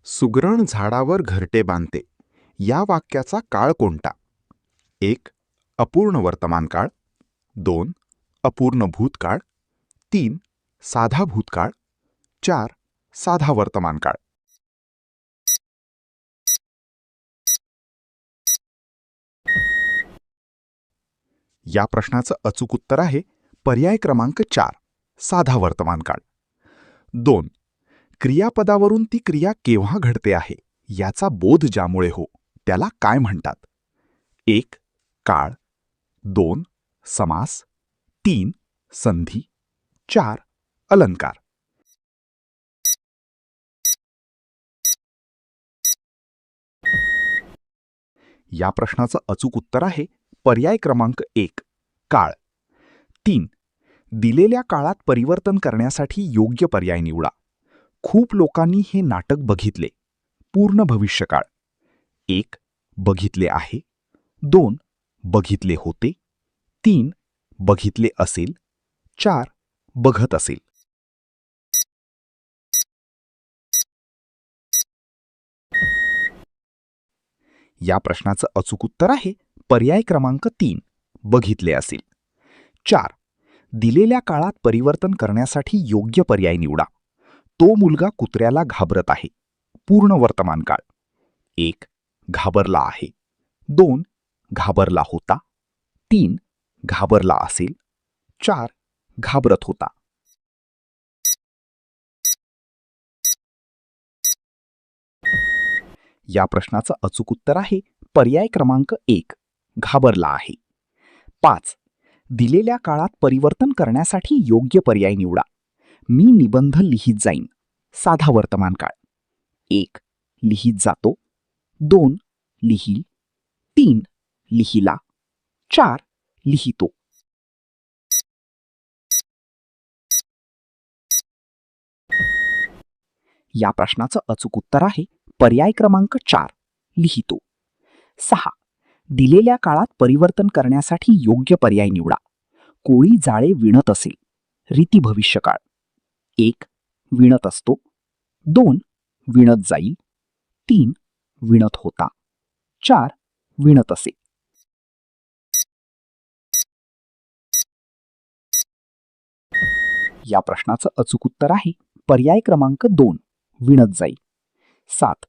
सुगरण झाडावर घरटे बांधते या वाक्याचा काळ कोणता? 1. अपूर्ण वर्तमानकाळ. 2. अपूर्ण भूतकाळ. 3. साधा भूतकाळ. 4. साधा वर्तमानकाळ. या प्रश्नाचं अचूक उत्तर आहे पर्याय क्रमांक 4, साधा वर्तमानकाळ. 2. क्रियापदावरून ती क्रिया केव्हा घडते आहे याचा बोध ज्यामुळे हो त्याला काय म्हणतात? 1. काळ. 2. समास. 3. संधी. 4. अलंकार. या प्रश्नाचं अचूक उत्तर आहे पर्याय क्रमांक 1, काळ. 3. दिलेल्या काळात परिवर्तन करण्यासाठी योग्य पर्याय निवडा. खूप लोकांनी हे नाटक बघितले. पूर्ण भविष्यकाळ. 1. बघितले आहे. 2. बघितले होते. 3. बघितले असेल. 4. बघत असेल. या प्रश्नाचं अचूक उत्तर आहे पर्याय क्रमांक 3, बघितले असेल. 4. दिलेल्या काळात परिवर्तन करण्यासाठी योग्य पर्याय निवडा. तो मुलगा कुत्र्याला घाबरत आहे. पूर्ण वर्तमानकाळ. 1. घाबरला आहे. 2. घाबरला होता. 3. घाबरला असेल. 4. घाबरत होता. या प्रश्नाचं अचूक उत्तर आहे पर्याय क्रमांक 1, घाबरला आहे. 5. दिलेल्या काळात परिवर्तन करण्यासाठी योग्य पर्याय निवडा. मी निबंध लिहित जाईन. साधा वर्तमानकाळ. 1. लिहित जातो. 2. लिहील. 3. लिहिला. 4. लिहितो. या प्रश्नाचं अचूक उत्तर आहे पर्याय क्रमांक 4, लिहितो. 6. दिलेल्या काळात परिवर्तन करण्यासाठी योग्य पर्याय निवडा. कोळी जाळे विणत असेल. रीती भविष्यकाळ. 1. विणत असतो. 2. विणत जाईल. 3. विणत होता. 4. विणत असे. या प्रश्नाचं अचूक उत्तर आहे पर्याय क्रमांक 2, विणत जाईल. 7.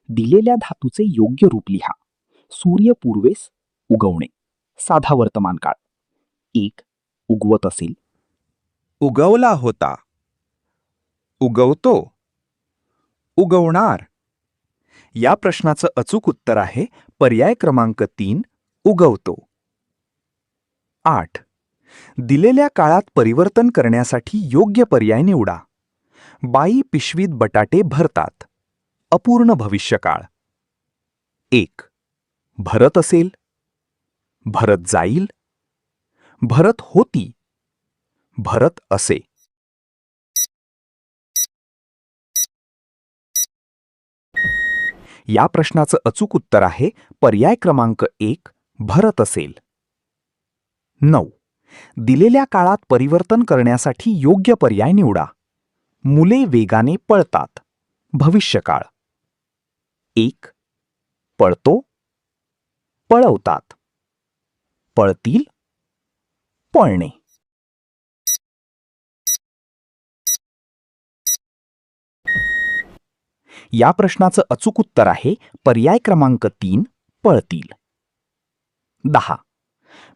दिलेल्या धातूचे योग्य रूप लिहा. सूर्य पूर्वेस उगवणे. साधा वर्तमानकाळ. 1. उगवत असेल. उगवला होता. उगवतो. उगवणार. या प्रश्नाचं अचूक उत्तर आहे पर्याय क्रमांक 3, उगवतो. 8. दिलेल्या काळात परिवर्तन करण्यासाठी योग्य पर्याय निवडा. बाई पिशवीत बटाटे भरतात. अपूर्ण भविष्यकाळ. 1. भरत असेल. भरत जाईल. भरत होती. भरत असे. या प्रश्नाचं अचूक उत्तर आहे पर्याय क्रमांक 1, भरत असेल. 9. दिलेल्या काळात परिवर्तन करण्यासाठी योग्य पर्याय निवडा. मुले वेगाने पळतात. भविष्यकाळ. 1. पळतो. पळवतात. पळतील. पळणे. या प्रश्नाचं अचूक उत्तर आहे पर्याय क्रमांक 3, पळतील. 10.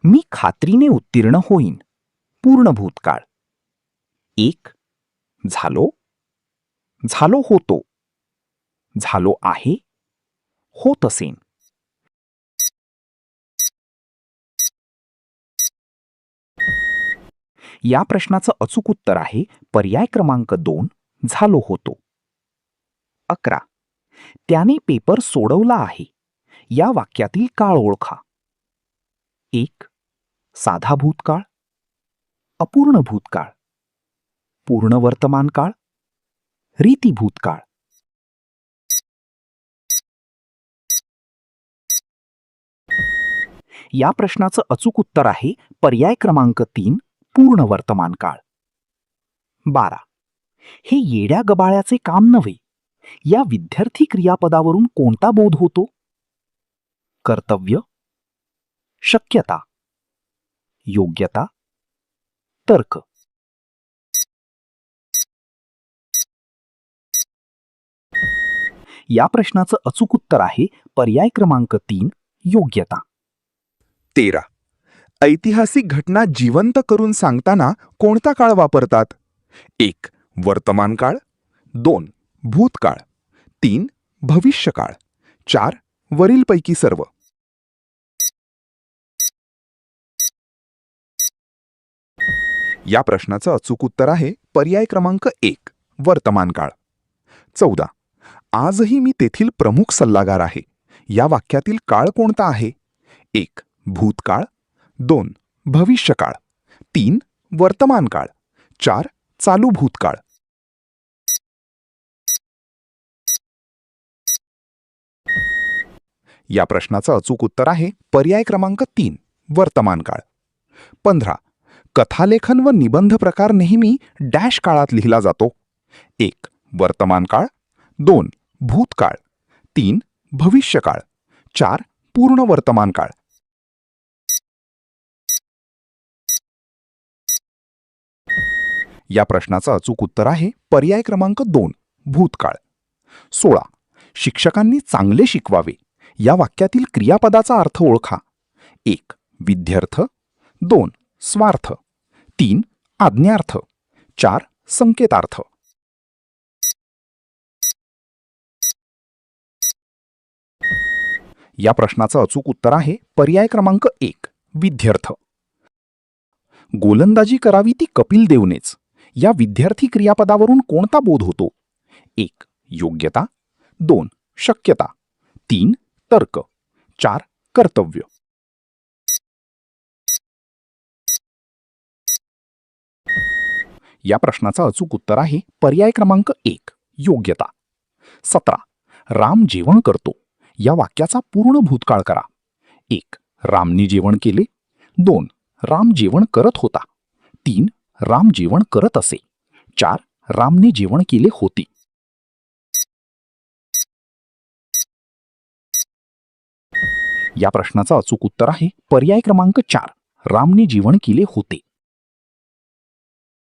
मी खात्रीने उत्तीर्ण होईन. पूर्ण भूतकाळ. 1. झालो. झालो होतो. झालो आहे. होत असेन. या प्रश्नाचं अचूक उत्तर आहे पर्याय क्रमांक 2, झालो होतो. 11. त्याने पेपर सोडवला आहे. या वाक्यातील काळ ओळखा. 1. साधा भूतकाळ. अपूर्ण भूतकाळ. पूर्ण वर्तमानकाळ. रीती भूतकाळ. या प्रश्नाचं अचूक उत्तर आहे पर्याय क्रमांक 3, पूर्ण वर्तमानकाळ. 12. हे येड्या गबाळ्याचे काम नव्हे. या विद्यार्थी क्रियापदावरून कोणता बोध होतो? कर्तव्य, शक्यता, योग्यता, तर्क. या प्रश्नाचं अचूक उत्तर आहे पर्याय क्रमांक 3, योग्यता. 13. ऐतिहासिक घटना जिवंत करून सांगताना कोणता काळ वापरतात? 1. वर्तमान काळ, 2. भूतकाळ, 3. भविष्यकाळ, 4. वरीलपैकी सर्व. या प्रश्नाचं अचूक उत्तर आहे पर्याय क्रमांक 1, वर्तमान काळ. 14. आजही मी तेथील प्रमुख सल्लागार आहे. या वाक्यातील काळ कोणता आहे? 1. भूतकाळ, 2. भविष्यकाळ, 3. वर्तमान काळ, 4. चालू भूतकाळ. या प्रश्नाचं अचूक उत्तर आहे पर्याय क्रमांक 3, वर्तमान काळ. 15. कथालेखन व निबंध प्रकार नेहमी डॅश काळात लिहिला जातो? 1. वर्तमान काळ, 2. भूतकाळ, 3. भविष्यकाळ, 4. पूर्ण वर्तमान काळ. या प्रश्नाचं अचूक उत्तर आहे पर्याय क्रमांक 2, भूतकाळ. 16. शिक्षकांनी चांगले शिकवावे. या वाक्यातील क्रियापदाचा अर्थ ओळखा. 1. विद्यार्थ, 2. स्वार्थ, 3. आज्ञार्थ, 4. संकेतार्थ. या प्रश्नाचं अचूक उत्तर आहे पर्याय क्रमांक 1, विद्यार्थ. गोलंदाजी करावी ती कपिल देवनेच. या विद्यार्थी क्रियापदावरून कोणता बोध होतो? 1. योग्यता, 2. शक्यता, 3. तर्क, 4. कर्तव्य. या प्रश्नाचं अचूक उत्तर आहे पर्याय क्रमांक 1, योग्यता. 17. राम जेवण करतो. या वाक्याचा पूर्ण भूतकाळ करा. 1. रामनी जेवण केले, 2. राम जेवण करत होता, 3. राम जेवण करत असे, 4. रामने जेवण केले होते. या प्रश्नाचं अचूक उत्तर आहे पर्याय क्रमांक 4, रामने जेवण केले होते.